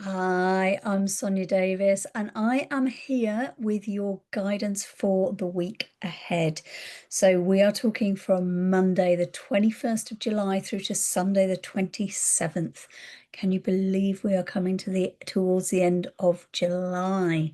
Hi, I'm Sonia Davis, and I am here with your guidance for the week ahead. So we are talking from Monday, the 21st of July through to Sunday, the 27th. Can you believe we are coming towards the end of July?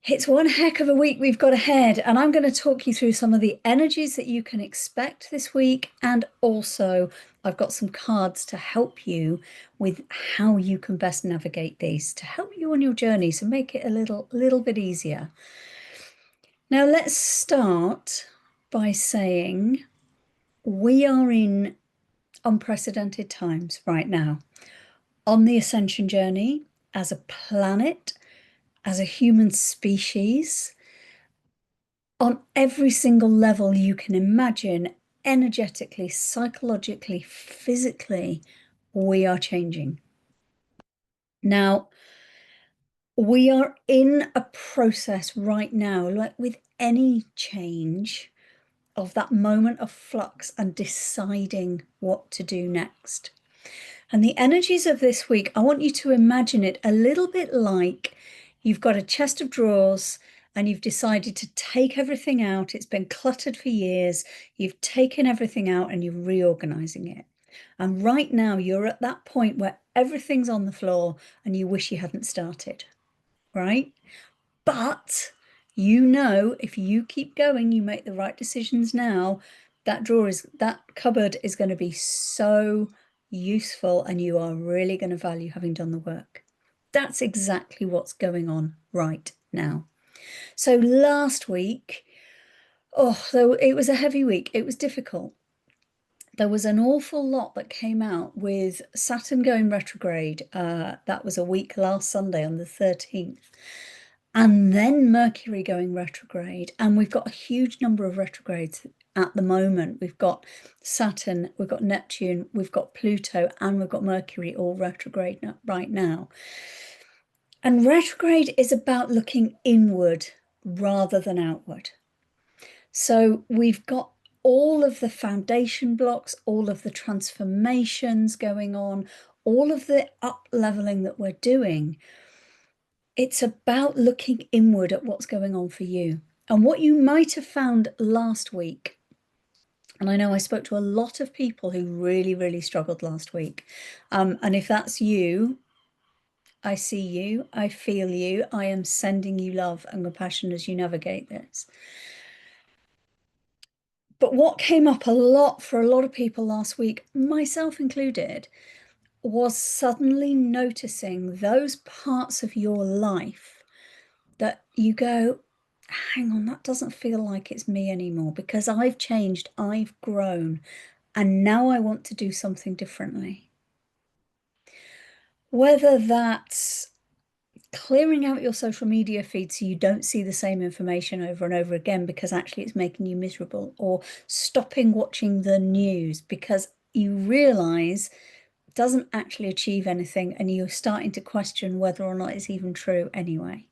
It's one heck of a week we've got ahead, and I'm going to talk you through some of the energies that you can expect this week, and also I've got some cards to help you with how you can best navigate these to help you on your journey, so make it a little bit easier. Now let's start by saying we are in unprecedented times right now on the ascension journey as a planet, as a human species. On every single level you can imagine, energetically, psychologically, physically, we are changing. Now, we are in a process right now, like with any change, of that moment of flux and deciding what to do next. And the energies of this week, I want you to imagine it a little bit like you've got a chest of drawers and you've decided to take everything out. It's been cluttered for years. You've taken everything out and you're reorganizing it. And right now you're at that point where everything's on the floor and you wish you hadn't started, right? But you know, if you keep going, you make the right decisions now, that cupboard is going to be so useful and you are really going to value having done the work. That's exactly what's going on right now. So last week, though it was a heavy week, it was difficult. There was an awful lot that came out with Saturn going retrograde. That was a week last Sunday on the 13th. And then Mercury going retrograde. And we've got a huge number of retrogrades at the moment. We've got Saturn, we've got Neptune, we've got Pluto, and we've got Mercury all retrograde right now. And retrograde is about looking inward rather than outward. So we've got all of the foundation blocks, all of the transformations going on, all of the up leveling that we're doing. It's about looking inward at what's going on for you. And what you might have found last week, and I know I spoke to a lot of people who really, really struggled last week. And if that's you, I see you, I feel you, I am sending you love and compassion as you navigate this. But what came up a lot for a lot of people last week, myself included, was suddenly noticing those parts of your life that you go, hang on, that doesn't feel like it's me anymore because I've changed, I've grown, and now I want to do something differently. Whether that's clearing out your social media feed so you don't see the same information over and over again because actually it's making you miserable, or stopping watching the news because you realize it doesn't actually achieve anything and you're starting to question whether or not it's even true anyway.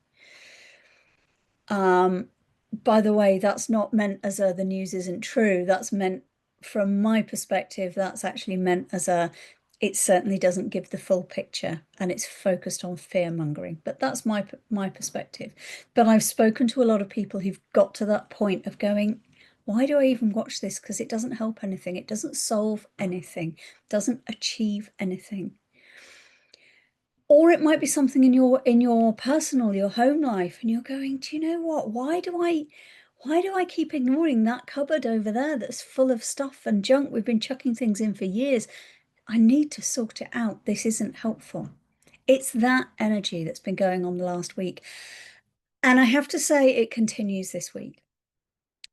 By the way, that's not meant as the news isn't true. That's meant, from my perspective, that's actually meant as it certainly doesn't give the full picture and it's focused on fear mongering. But that's my perspective. But I've spoken to a lot of people who've got to that point of going, why do I even watch this? Because it doesn't help anything. It doesn't solve anything, it doesn't achieve anything. Or it might be something in your personal, your home life, and you're going, do you know what? Why do I keep ignoring that cupboard over there that's full of stuff and junk? We've been chucking things in for years. I need to sort it out. This isn't helpful. It's that energy that's been going on the last week. And I have to say it continues this week.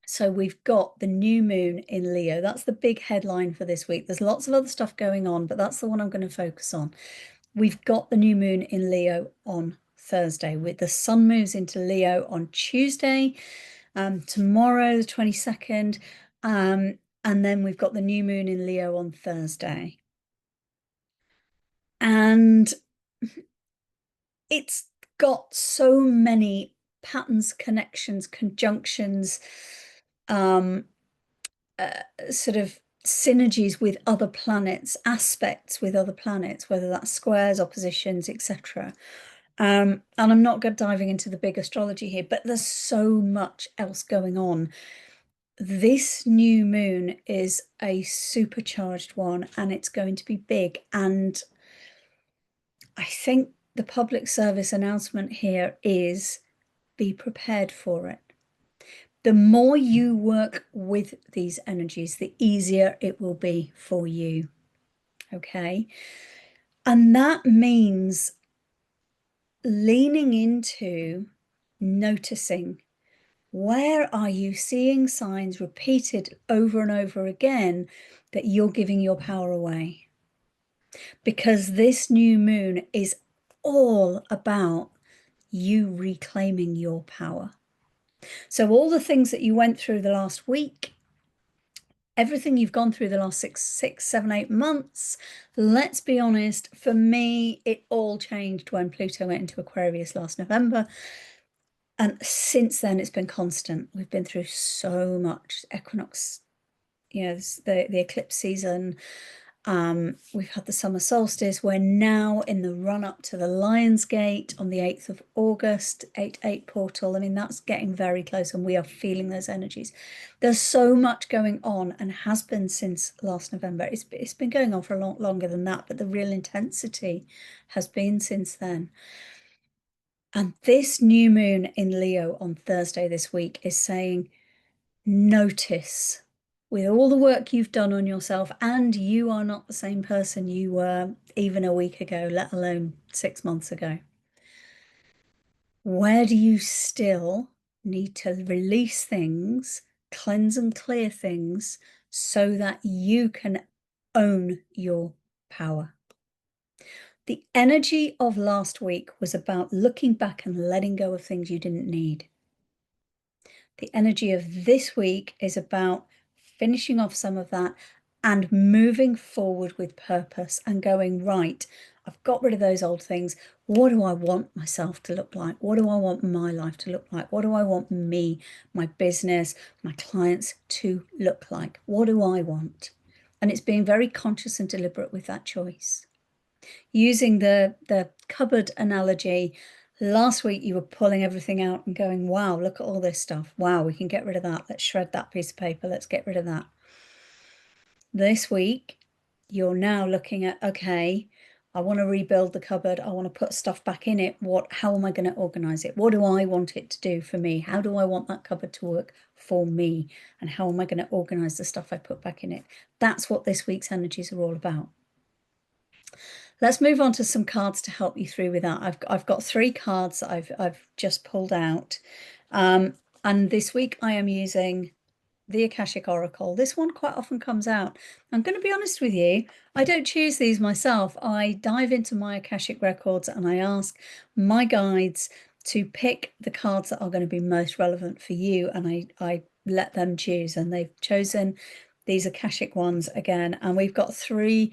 So we've got the new moon in Leo. That's the big headline for this week. There's lots of other stuff going on, but that's the one I'm going to focus on. We've got the new moon in Leo on Thursday, with the sun moves into Leo on Tuesday, tomorrow, the 22nd, and then we've got the new moon in Leo on Thursday. And it's got so many patterns, connections, conjunctions, sort of synergies with other planets, aspects with other planets, whether that's squares, oppositions, etc. And I'm not diving into the big astrology here, but there's so much else going on. This new moon is a supercharged one, and it's going to be big. And I think the public service announcement here is be prepared for it. The more you work with these energies, the easier it will be for you. Okay. And that means leaning into noticing, where are you seeing signs repeated over and over again that you're giving your power away? Because this new moon is all about you reclaiming your power. So all the things that you went through the last week, everything you've gone through the last 6, 7, 8 months, let's be honest, for me, it all changed when Pluto went into Aquarius last November. And since then, it's been constant. We've been through so much. Equinox, you know, the eclipse season. We've had the summer solstice. We're now in the run up to the Lion's Gate on the 8th of August, 8/8 portal. I mean, that's getting very close, and we are feeling those energies. There's so much going on, and has been since last November. It's been going on for a lot longer than that, but the real intensity has been since then. And this new moon in Leo on Thursday this week is saying, notice, with all the work you've done on yourself, and you are not the same person you were even a week ago, let alone 6 months ago. Where do you still need to release things, cleanse and clear things, so that you can own your power? The energy of last week was about looking back and letting go of things you didn't need. The energy of this week is about finishing off some of that and moving forward with purpose and going, right, I've got rid of those old things. What do I want myself to look like? What do I want my life to look like? What do I want me, my business, my clients to look like? What do I want? And it's being very conscious and deliberate with that choice. Using the cupboard analogy, last week you were pulling everything out and going, wow, look at all this stuff. Wow, we can get rid of that. Let's shred that piece of paper. Let's get rid of that. This week, you're now looking at, okay, I want to rebuild the cupboard. I want to put stuff back in it. How am I going to organize it? What do I want it to do for me? How do I want that cupboard to work for me? And how am I going to organize the stuff I put back in it? That's what this week's energies are all about. Let's move on to some cards to help you through with that. I've got 3 cards that I've just pulled out. And this week I am using the Akashic Oracle. This one quite often comes out. I'm going to be honest with you, I don't choose these myself. I dive into my Akashic records and I ask my guides to pick the cards that are going to be most relevant for you, and I let them choose, and they've chosen these Akashic ones again. And we've got 3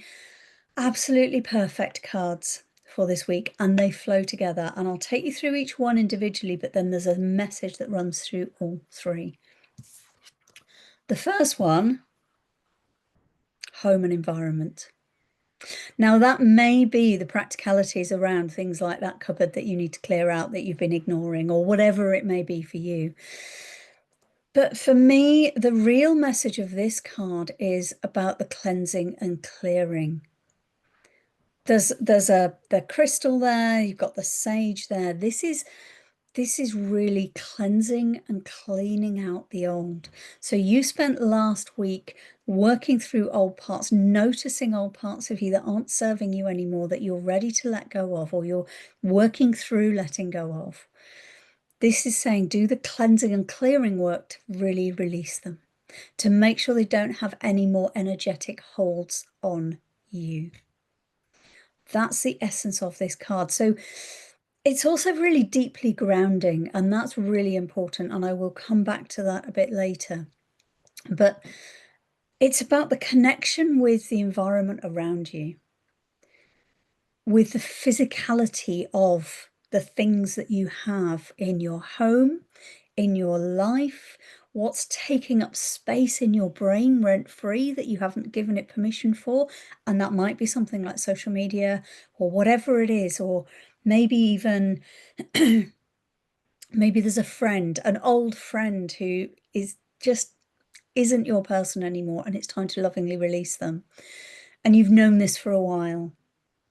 absolutely perfect cards for this week, and they flow together, and I'll take you through each one individually, but then there's a message that runs through all 3. The first one, home and environment. Now that may be the practicalities around things like that cupboard that you need to clear out that you've been ignoring, or whatever it may be for you. But for me, the real message of this card is about the cleansing and clearing. There's the crystal there, you've got the sage there. This is really cleansing and cleaning out the old. So you spent last week working through old parts, noticing old parts of you that aren't serving you anymore, that you're ready to let go of, or you're working through letting go of. This is saying do the cleansing and clearing work to really release them, to make sure they don't have any more energetic holds on you. That's the essence of this card. So it's also really deeply grounding, and that's really important, and I will come back to that a bit later. But it's about the connection with the environment around you, with the physicality of the things that you have in your home, in your life, what's taking up space in your brain rent-free that you haven't given it permission for. And that might be something like social media or whatever it is, or maybe even maybe there's a friend, an old friend who is just isn't your person anymore, and it's time to lovingly release them. And you've known this for a while.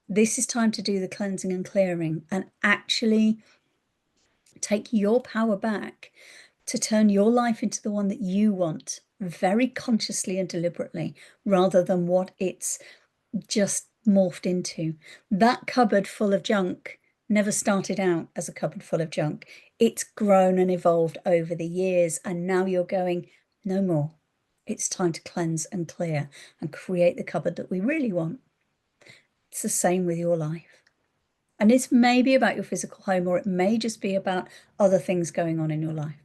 This is time to do the cleansing and clearing and actually take your power back to turn your life into the one that you want, very consciously and deliberately, rather than what it's just morphed into. That cupboard full of junk never started out as a cupboard full of junk. It's grown and evolved over the years, and now you're going, no more. It's time to cleanse and clear and create the cupboard that we really want. It's the same with your life. And it's maybe about your physical home, or it may just be about other things going on in your life.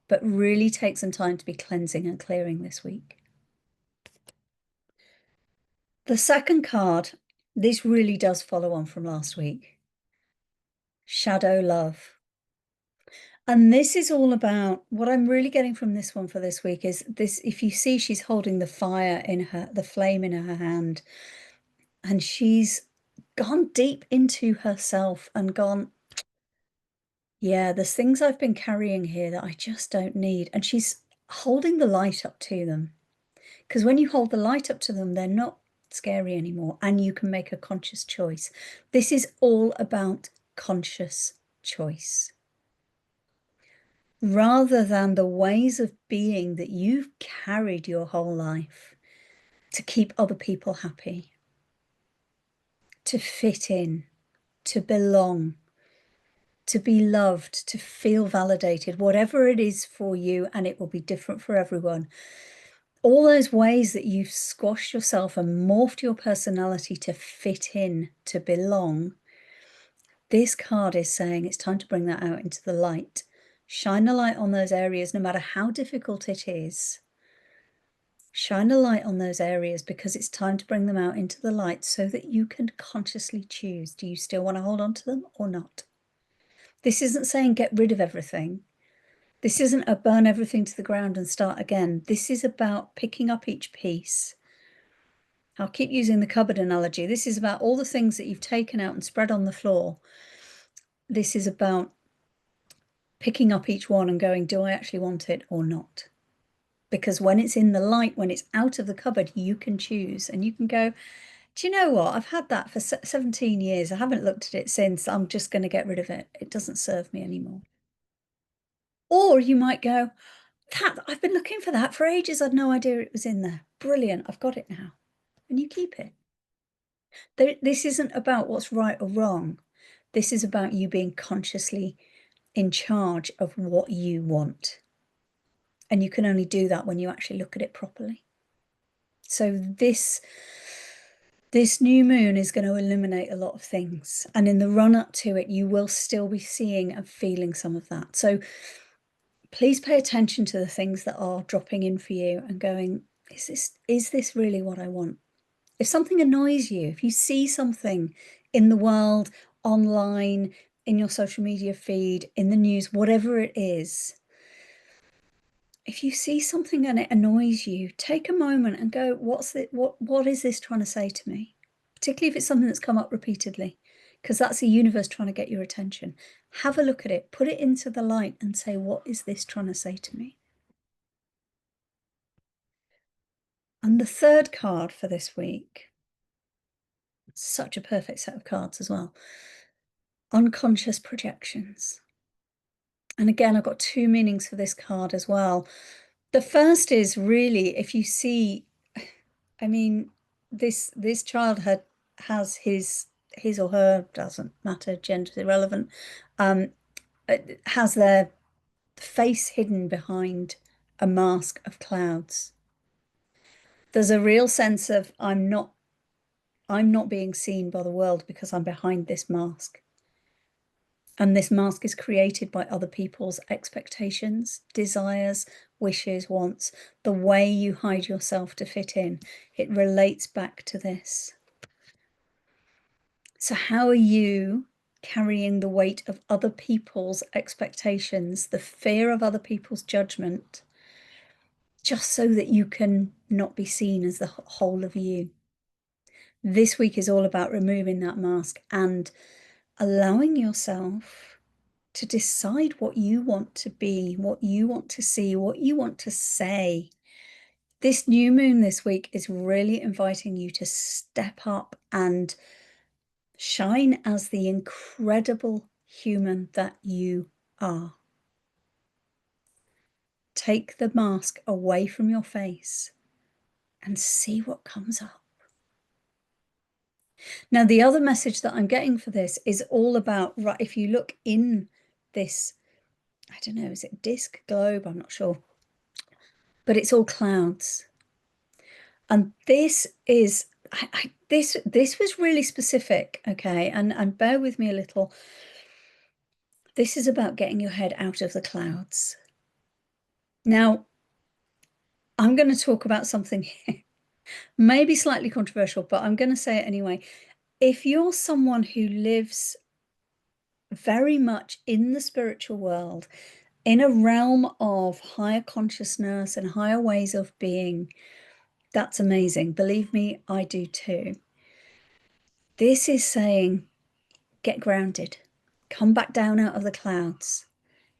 But really take some time to be cleansing and clearing this week. The second card, this really does follow on from last week. Shadow love. And this is all about, what I'm really getting from this one for this week is this, if you see, she's holding the fire in her, the flame in her hand, and she's gone deep into herself and gone, yeah, there's things I've been carrying here that I just don't need. And she's holding the light up to them. Because when you hold the light up to them, they're not scary anymore, and you can make a conscious choice. This is all about conscious choice. Rather than the ways of being that you've carried your whole life to keep other people happy, to fit in, to belong, to be loved, to feel validated, whatever it is for you, and it will be different for everyone. All those ways that you've squashed yourself and morphed your personality to fit in, to belong, this card is saying it's time to bring that out into the light. Shine the light on those areas, no matter how difficult it is. Shine a light on those areas, because it's time to bring them out into the light so that you can consciously choose. Do you still want to hold on to them or not? This isn't saying get rid of everything. This isn't a burn everything to the ground and start again. This is about picking up each piece. I'll keep using the cupboard analogy. This is about all the things that you've taken out and spread on the floor. This is about picking up each one and going, do I actually want it or not? Because when it's in the light, when it's out of the cupboard, you can choose and you can go, do you know what? I've had that for 17 years. I haven't looked at it since. I'm just going to get rid of it. It doesn't serve me anymore. Or you might go, I've been looking for that for ages. I had no idea it was in there. Brilliant. I've got it now. And you keep it. This isn't about what's right or wrong. This is about you being consciously in charge of what you want. And you can only do that when you actually look at it properly. So this new moon is going to illuminate a lot of things. And in the run up to it, you will still be seeing and feeling some of that. So please pay attention to the things that are dropping in for you and going, is this really what I want? If something annoys you, if you see something in the world, online, in your social media feed, in the news, whatever it is, if you see something and it annoys you, take a moment and go, what is this trying to say to me? Particularly if it's something that's come up repeatedly, because that's the universe trying to get your attention. Have a look at it, put it into the light and say, what is this trying to say to me? And the third card for this week, such a perfect set of cards as well, unconscious projections. And again, I've got two meanings for this card as well. The first is really, if you see, I mean, this child has his or her, doesn't matter, gender's irrelevant, has their face hidden behind a mask of clouds. There's a real sense of I'm not being seen by the world because I'm behind this mask. And this mask is created by other people's expectations, desires, wishes, wants, the way you hide yourself to fit in. It relates back to this. So how are you carrying the weight of other people's expectations, the fear of other people's judgment, just so that you can not be seen as the whole of you. This week is all about removing that mask and allowing yourself to decide what you want to be, what you want to see, what you want to say. This new moon this week is really inviting you to step up and shine as the incredible human that you are. Take the mask away from your face and see what comes up. Now, the other message that I'm getting for this is all about, right, if you look in this, I don't know, is it disc, globe? I'm not sure. But it's all clouds. And this is, this was really specific, okay? And bear with me a little. This is about getting your head out of the clouds. Now, I'm going to talk about something here, maybe slightly controversial, but I'm going to say it anyway. If you're someone who lives very much in the spiritual world, in a realm of higher consciousness and higher ways of being, that's amazing. Believe me, I do too. This is saying, get grounded, come back down out of the clouds,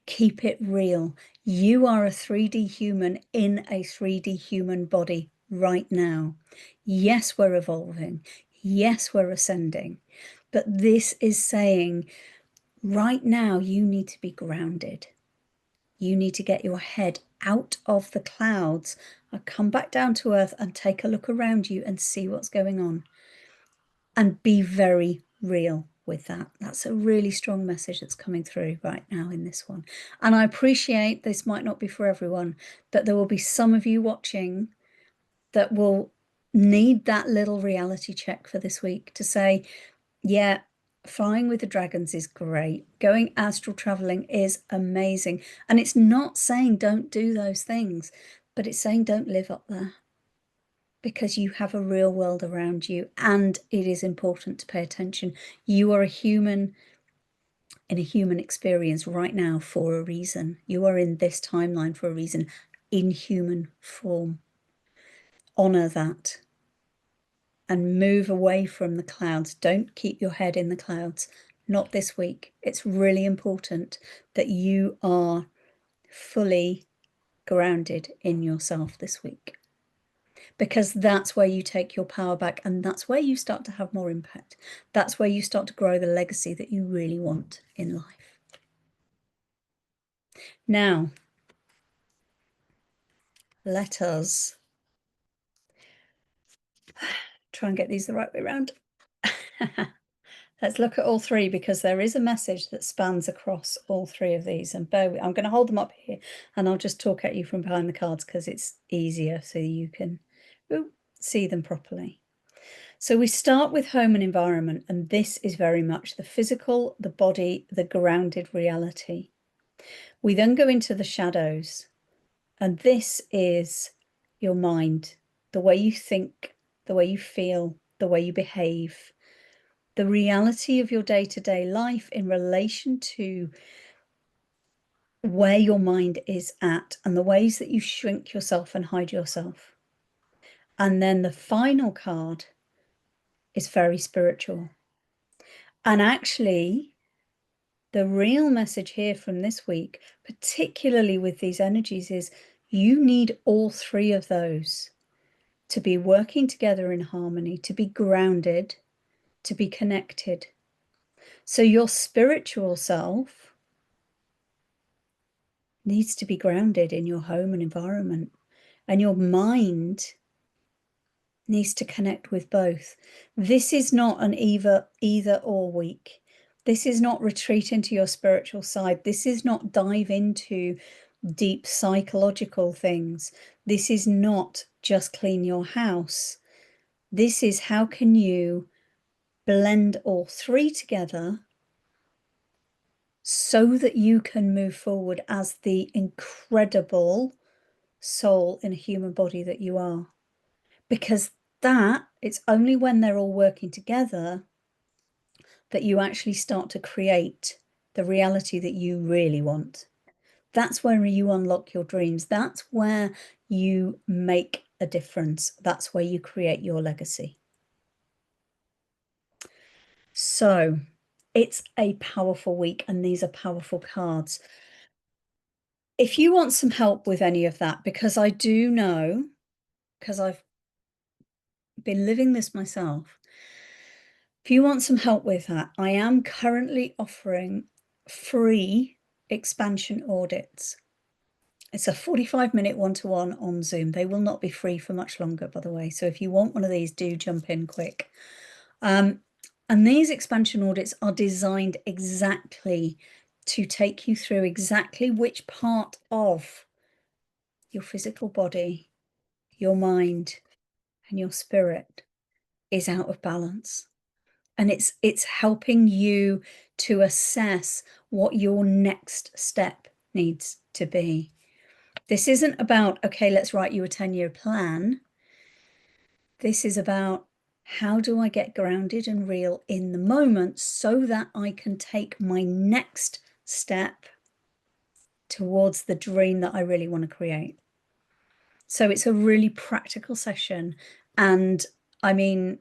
keep it real. You are a 3D human in a 3D human body right now. Yes, we're evolving. Yes, we're ascending. But this is saying, right now, you need to be grounded. You need to get your head out of the clouds and come back down to earth and take a look around you and see what's going on. And be very real with that. That's a really strong message that's coming through right now in this one. And I appreciate this might not be for everyone, but there will be some of you watching that will need that little reality check for this week to say, yeah, flying with the dragons is great. Going astral traveling is amazing. And it's not saying don't do those things, but it's saying don't live up there, because you have a real world around you and it is important to pay attention. You are a human in a human experience right now for a reason. You are in this timeline for a reason, in human form. Honor that and move away from the clouds. Don't keep your head in the clouds. Not this week. It's really important that you are fully grounded in yourself this week, because that's where you take your power back and that's where you start to have more impact. That's where you start to grow the legacy that you really want in life. Now, let us try and get these the right way around. Let's look at all three, because there is a message that spans across all three of these. And I'm going to hold them up here and I'll just talk at you from behind the cards because it's easier so you can see them properly. So we start with home and environment, and this is very much the physical, the body, the grounded reality. We then go into the shadows, and this is your mind, the way you think, the way you feel, the way you behave, the reality of your day-to-day life in relation to where your mind is at and the ways that you shrink yourself and hide yourself. And then the final card is very spiritual. And actually, the real message here from this week, particularly with these energies, is you need all three of those to be working together in harmony, to be grounded, to be connected. So your spiritual self needs to be grounded in your home and environment, and your mind needs to connect with both. This is not an either or week. This is not retreat into your spiritual side. This is not dive into deep psychological things. This is not just clean your house. This is how can you blend all three together so that you can move forward as the incredible soul in a human body that you are. Because it's only when they're all working together that you actually start to create the reality that you really want. That's where you unlock your dreams. That's where you make a difference. That's where you create your legacy. So it's a powerful week, and these are powerful cards. If you want some help with any of that, because I do know, because I've been living this myself, if you want some help with that, I am currently offering free expansion audits. It's a 45-minute one-to-one on Zoom. They will not be free for much longer, by the way. So if you want one of these, do jump in quick. And these expansion audits are designed exactly to take you through exactly which part of your physical body, your mind, and your spirit is out of balance. And it's helping you to assess what your next step needs to be. This isn't about, okay, let's write you a 10-year plan. This is about, how do I get grounded and real in the moment so that I can take my next step towards the dream that I really want to create? So it's a really practical session. And I mean,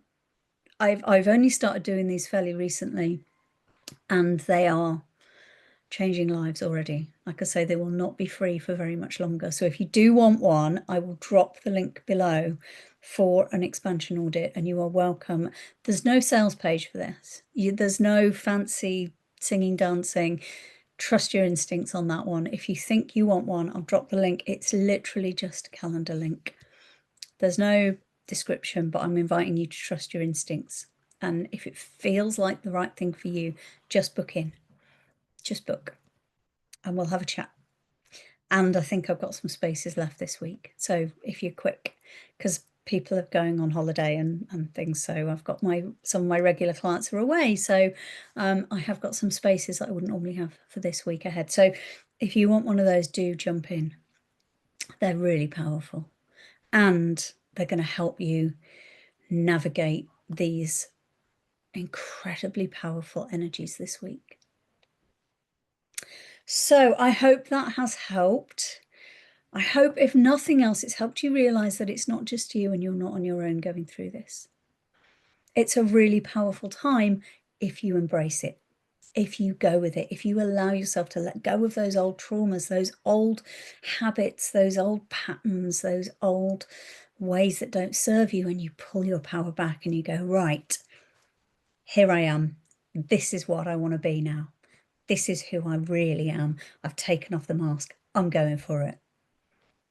I've only started doing these fairly recently, and they are changing lives already. Like I say, they will not be free for very much longer. So if you do want one, I will drop the link below for an expansion audit, and you are welcome. There's no sales page for this. There's no fancy singing, dancing. Trust your instincts on that one. If you think you want one, I'll drop the link. It's literally just a calendar link. There's no description, but I'm inviting you to trust your instincts. And if it feels like the right thing for you, just book in. Just book, and we'll have a chat. And I think I've got some spaces left this week. So if you're quick, because people are going on holiday and things. So I've got some of my regular clients are away. So I have got some spaces that I wouldn't normally have for this week ahead. So if you want one of those, do jump in. They're really powerful, and they're going to help you navigate these incredibly powerful energies this week. So I hope that has helped. I hope, if nothing else, it's helped you realize that it's not just you and you're not on your own going through this. It's a really powerful time if you embrace it, if you go with it, if you allow yourself to let go of those old traumas, those old habits, those old patterns, those old ways that don't serve you, and you pull your power back and you go, right, here I am. This is what I want to be now. This is who I really am. I've taken off the mask. I'm going for it.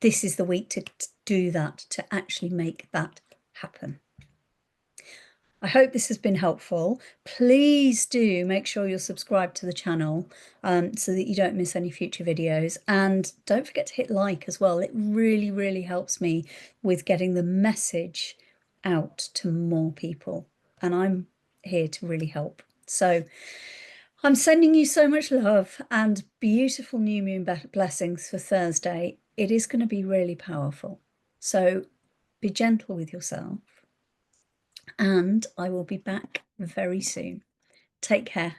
This is the week to do that, to actually make that happen. I hope this has been helpful. Please do make sure you're subscribed to the channel so that you don't miss any future videos. And don't forget to hit like as well. It really, really helps me with getting the message out to more people. And I'm here to really help. So I'm sending you so much love and beautiful new moon blessings for Thursday. It is going to be really powerful. So be gentle with yourself, and I will be back very soon. Take care.